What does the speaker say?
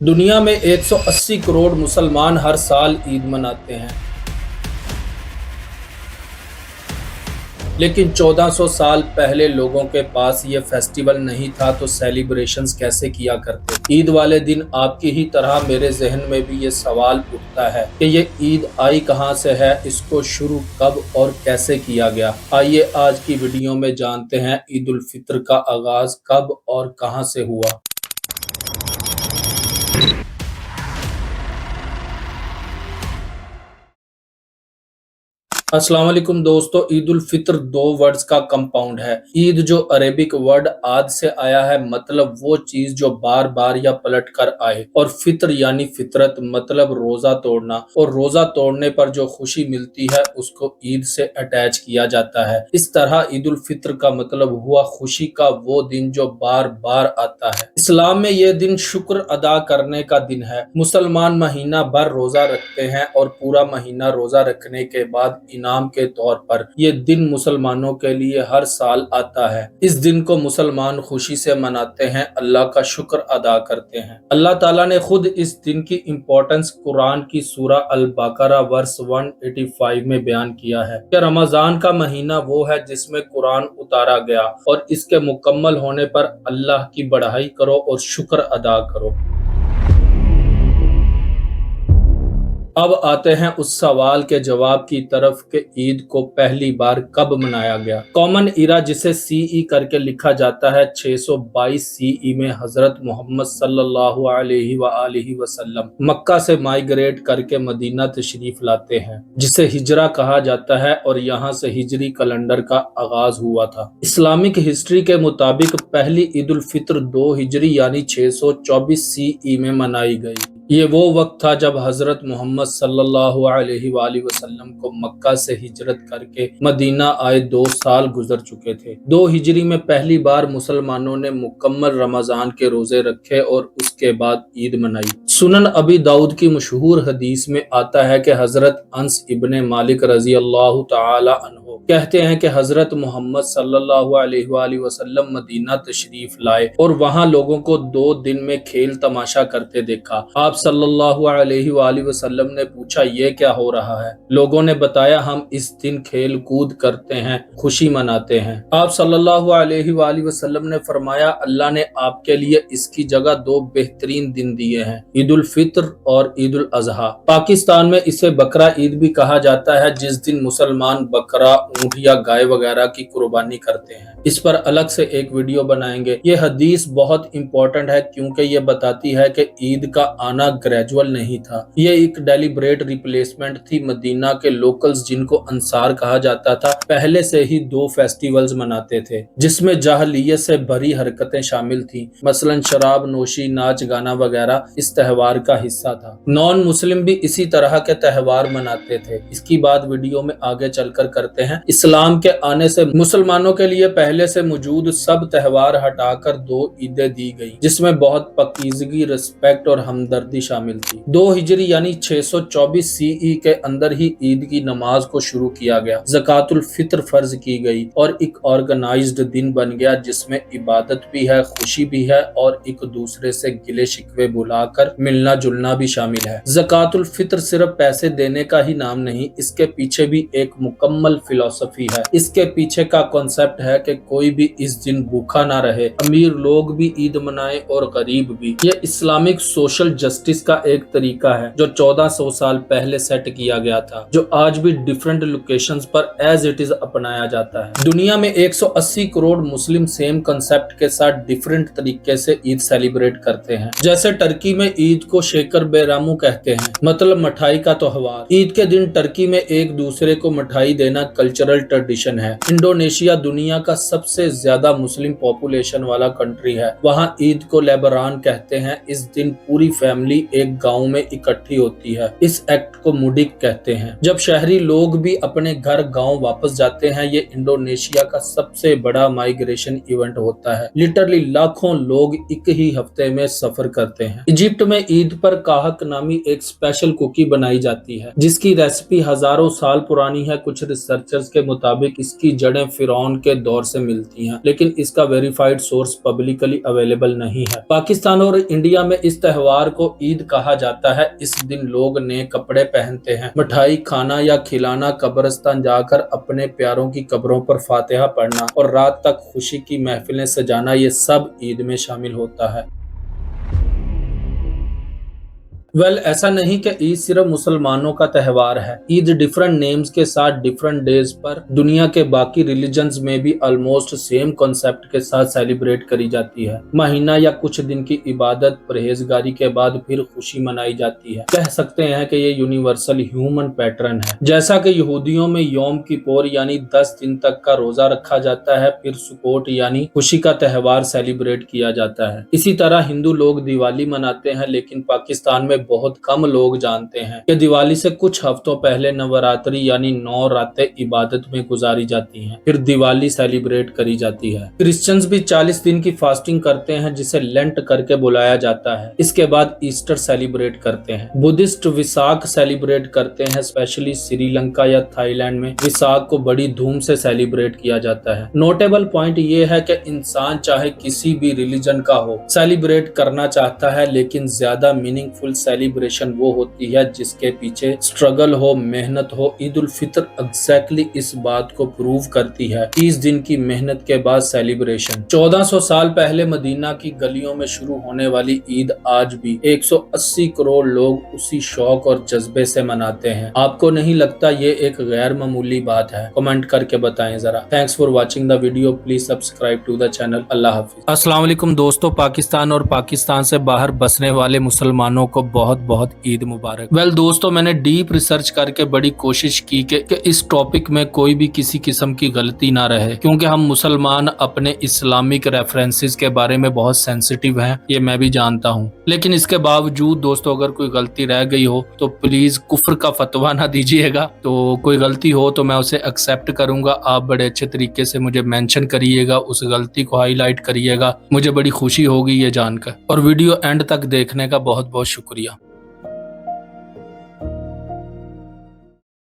दुनिया में 180 करोड़ मुसलमान हर साल ईद मनाते हैं, लेकिन 1400 साल पहले लोगों के पास ये फेस्टिवल नहीं था तो सेलिब्रेशंस कैसे किया करते। ईद वाले दिन आपकी ही तरह मेरे जहन में भी ये सवाल उठता है कि ये ईद आई कहाँ से है, इसको शुरू कब और कैसे किया गया। आइए आज की वीडियो में जानते हैं ईद उल फित्र का आगाज कब और कहाँ से हुआ। अस्सलाम वालेकुम दोस्तों, ईद उल फित्र दो वर्ड्स का कंपाउंड है। ईद जो अरेबिक वर्ड आद से आया है, मतलब वो चीज जो बार बार या पलट कर आए, और फित्र यानी फितरत मतलब रोजा तोड़ना, और रोजा तोड़ने पर जो खुशी मिलती है उसको ईद से अटैच किया जाता है। इस तरह ईद उल फित्र का मतलब हुआ खुशी का वो दिन जो बार बार आता है। इस्लाम में ये दिन शुक्र अदा करने का दिन है। मुसलमान महीना भर रोजा रखते हैं और पूरा महीना रोजा रखने के बाद इनाम के तौर पर ये दिन मुसलमानों के लिए हर साल आता है। इस दिन को मुसलमान खुशी से मनाते हैं, अल्लाह का शुक्र अदा करते हैं। अल्लाह ताला ने खुद इस दिन की इम्पोर्टेंस कुरान की सूरा अल बकरा वर्स 185 में बयान किया है कि रमजान का महीना वो है जिसमें कुरान उतारा गया और इसके मुकम्मल होने पर अल्लाह की बढ़ाई करो और शुक्र अदा करो। अब आते हैं उस सवाल के जवाब की तरफ कि ईद को पहली बार कब मनाया गया। कॉमन इरा जिसे सीई करके लिखा जाता है 622 सीई में हजरत मोहम्मद सल्लल्लाहु अलैहि वसल्लम मक्का से माइग्रेट करके मदीना तशरीफ लाते हैं, जिसे हिजरा कहा जाता है, और यहाँ से हिजरी कैलेंडर का आगाज हुआ था। इस्लामिक हिस्ट्री के मुताबिक पहली ईद उल फित्र 2 हिजरी यानी 624 सीई में मनाई गई। ये वो वक्त था जब हजरत मोहम्मद सल्लल्लाहु अलैहि वसल्लम को मक्का से हिजरत करके मदीना आए 2 साल गुजर चुके थे। 2 हिजरी में पहली बार मुसलमानों ने मुकम्मल रमजान के रोजे रखे और उसके बाद ईद मनाई। सुनन अबी दाऊद की मशहूर हदीस में आता है कि हजरत अंस इब्ने मालिक रजी अल्लाह तआला अन्हु कहते हैं कि हजरत मोहम्मद सल्लल्लाहु अलैहि वसल्लम मदीना तशरीफ लाए और वहां लोगों को 2 दिन में खेल तमाशा करते देखा। आप सल्लल्लाहु अलैहि वसल्लम ने पूछा, ये क्या हो रहा है? लोगों ने बताया, हम इस दिन खेल कूद करते हैं, खुशी मनाते हैं। आप सल्लल्लाहु अलैहि वसल्लम ने फरमाया, अल्लाह ने आपके लिए इसकी जगह 2 बेहतरीन दिन दिए हैं, ईद उल फित्र और ईद उल अजहा। पाकिस्तान में इसे बकरा ईद भी कहा जाता है, जिस दिन मुसलमान बकरा, ऊंट या गाय वगैरह की कुर्बानी करते हैं। इस पर अलग से एक वीडियो बनाएंगे। ये हदीस बहुत इंपॉर्टेंट है क्योंकि ये बताती है कि ईद का आना ग्रेजुअल नहीं था, ये एक डेलिब्रेट रिप्लेसमेंट थी। मदीना के लोकल्स, जिनको अंसार कहा जाता था, पहले से ही 2 फेस्टिवल्स मनाते थे जिसमें जाहलियत से भरी हरकतें शामिल थी, मसलन शराब नोशी, नाच गाना वगैरह इस त्योहार का हिस्सा था। नॉन मुस्लिम भी इसी तरह के त्योहार मनाते थे। इसकी बात वीडियो में आगे चलकर करते हैं। इस्लाम के आने से मुसलमानों के लिए पहले से मौजूद सब त्योहार हटाकर 2 ईदें दी गई, जिसमें बहुत पकीजगी, रिस्पेक्ट और हमदर्दी शामिल थी। 2 हिजरी यानी 624 सीई के अंदर ही ईद की नमाज को शुरू किया गया, ज़कातुल फित्र फर्ज की गई और एक ऑर्गेनाइज्ड दिन बन गया जिसमें इबादत भी है, खुशी भी है और एक दूसरे से गिले शिकवे बुलाकर मिलना जुलना भी शामिल है। ज़कातुल फित्र सिर्फ पैसे देने का ही नाम नहीं, इसके पीछे भी एक मुकम्मल फिलॉसफी है। इसके पीछे का कॉन्सेप्ट है कि कोई भी इस दिन भूखा ना रहे, अमीर लोग भी ईद मनाए और गरीब भी। ये इस्लामिक सोशल जस्टिस का एक तरीका है जो 1400 साल पहले सेट किया गया था, जो आज भी डिफरेंट लोकेशंस पर एज इट इज अपनाया जाता है। दुनिया में 180 करोड़ मुस्लिम सेम कंसेप्ट के साथ डिफरेंट तरीके से ईद सेलिब्रेट करते हैं। जैसे टर्की में ईद को शेकर बेरामू कहते हैं, मतलब मिठाई का त्योहार। ईद के दिन टर्की में एक दूसरे को मिठाई देना कल्चरल ट्रेडिशन है। इंडोनेशिया दुनिया का सबसे ज्यादा मुस्लिम पॉपुलेशन वाला कंट्री है, वहाँ ईद को लेबरान कहते हैं। इस दिन पूरी फैमिली फैमिली एक गांव में इकट्ठी होती है। इस एक्ट को मुडिक कहते हैं। जब शहरी लोग भी अपने घर गांव वापस जाते हैं, ये इंडोनेशिया का सबसे बड़ा माइग्रेशन इवेंट होता है। लिटरली लाखों लोग एक ही हफ्ते में सफर करते हैं। इजिप्ट में ईद पर काहक नामी एक स्पेशल कुकी बनाई जाती है, जिसकी रेसिपी हजारों साल पुरानी है। कुछ रिसर्चर्स के मुताबिक इसकी जड़ें फिरौन के दौर से मिलती हैं, लेकिन इसका वेरीफाइड सोर्स पब्लिकली अवेलेबल नहीं है। पाकिस्तान और इंडिया में इस त्योहार को ईद कहा जाता है। इस दिन लोग नए कपड़े पहनते हैं, मिठाई खाना या खिलाना, कब्रिस्तान जाकर अपने प्यारों की कब्रों पर फातिहा पढ़ना और रात तक खुशी की महफिलें सजाना, ये सब ईद में शामिल होता है। ऐसा नहीं कि ईद सिर्फ मुसलमानों का त्योहार है। ईद डिफरेंट नेम्स के साथ डिफरेंट डेज पर दुनिया के बाकी रिलीजन्स में भी ऑलमोस्ट सेम कॉन्सेप्ट के साथ सेलिब्रेट करी जाती है। महीना या कुछ दिन की इबादत परहेजगारी के बाद फिर खुशी मनाई जाती है। कह सकते हैं कि ये यूनिवर्सल ह्यूमन पैटर्न है। जैसा कि यहूदियों में यौम किपोर यानी 10 दिन तक का रोजा रखा जाता है, फिर सुकोट यानी खुशी का त्योहार सेलिब्रेट किया जाता है। इसी तरह हिंदू लोग दिवाली मनाते हैं, लेकिन पाकिस्तान में बहुत कम लोग जानते हैं कि दिवाली से कुछ हफ्तों पहले नवरात्रि यानी 9 रातें इबादत में गुजारी जाती हैं, फिर दिवाली सेलिब्रेट करी जाती है। क्रिश्चियंस भी 40 दिन की फास्टिंग करते हैं, जिसे लेंट करके बुलाया जाता है। इसके बाद ईस्टर सेलिब्रेट करते हैं। बुद्धिस्ट विसाख सेलिब्रेट करते हैं, स्पेशली श्रीलंका या थाईलैंड में विसाख को बड़ी धूम से सेलिब्रेट किया जाता है। नोटेबल पॉइंट ये है कि इंसान चाहे किसी भी रिलीजन का हो, सेलिब्रेट करना चाहता है, लेकिन ज्यादा मीनिंगफुल सेलिब्रेशन वो होती है जिसके पीछे स्ट्रगल हो, मेहनत हो। ईद उल फितर एग्जैक्टली इस बात को प्रूव करती है। 30 दिन की मेहनत के बाद सेलिब्रेशन। 1400 साल पहले मदीना की गलियों में शुरू होने वाली ईद आज भी 180 करोड़ लोग उसी शौक और जज्बे से मनाते हैं। आपको नहीं लगता ये एक गैर मामूली बात है? कमेंट करके बताएं जरा। Thanks for watching the video. Please subscribe to the channel. अल्लाह हाफिज। अस्सलाम वालेकुम दोस्तों, पाकिस्तान और पाकिस्तान से बाहर बसने वाले मुसलमानों को बहुत बहुत ईद मुबारक। दोस्तों, मैंने डीप रिसर्च करके बड़ी कोशिश की कि इस टॉपिक में कोई भी किसी किस्म की गलती ना रहे, क्योंकि हम मुसलमान अपने इस्लामिक रेफरेंसेस के बारे में बहुत सेंसिटिव हैं, ये मैं भी जानता हूँ। लेकिन इसके बावजूद दोस्तों, अगर कोई गलती रह गई हो तो प्लीज कुफ्र का फतवा ना दीजिएगा। तो कोई गलती हो तो मैं उसे एक्सेप्ट करूंगा। आप बड़े अच्छे तरीके से मुझे मेंशन करिएगा, उस गलती को हाईलाइट करिएगा। मुझे बड़ी खुशी होगी ये जानकर। और वीडियो एंड तक देखने का बहुत बहुत शुक्रिया।